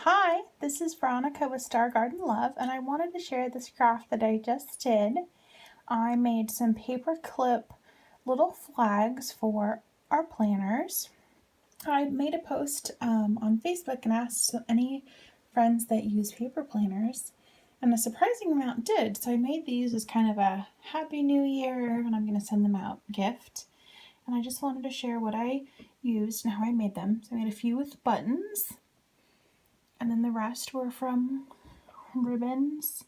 Hi, this is Veronica with Star Garden Love, and I wanted to share this craft that I just did. I made some paper clip little flags for our planners. I made a post on Facebook and asked any friends that use paper planners, and a surprising amount did. So I made these as kind of a Happy New Year, and I'm going to send them out gift. And I just wanted to share what I used and how I made them. So I made a few with buttons, and then the rest were from ribbons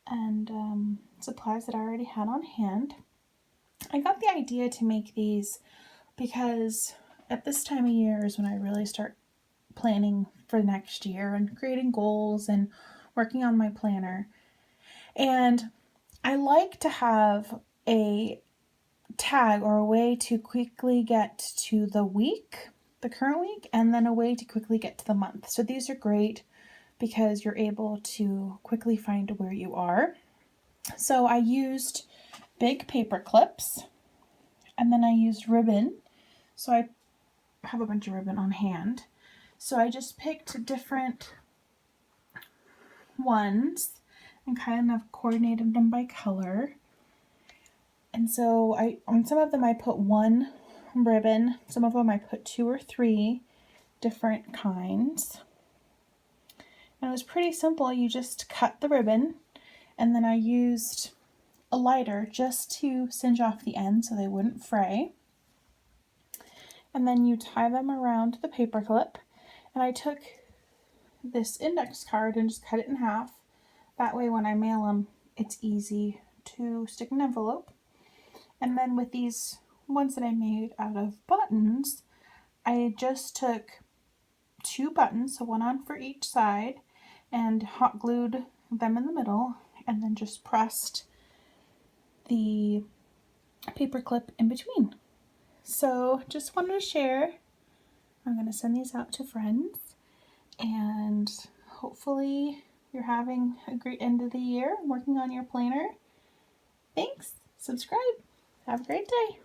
and supplies that I already had on hand. I got the idea to make these because at this time of year is when I really start planning for next year and creating goals and working on my planner. And I like to have a tag or a way to quickly get to the week, the current week, and then a way to quickly get to the month. So these are great because you're able to quickly find where you are. So I used big paper clips, and then I used ribbon. So I have a bunch of ribbon on hand. So I just picked different ones and kind of coordinated them by color. And so on some of them I put one ribbon, some of them I put 2 or 3 different kinds. And it was pretty simple. You just cut the ribbon, and then I used a lighter just to singe off the ends so they wouldn't fray. And then you tie them around the paper clip. And I took this index card and just cut it in half. That way when I mail them, it's easy to stick in an envelope. And then with these ones that I made out of buttons, I just took 2 buttons, so one on for each side, and hot glued them in the middle, and then just pressed the paper clip in between. So just wanted to share. I'm going to send these out to friends, and hopefully you're having a great end of the year working on your planner. Thanks. Subscribe. Have a great day.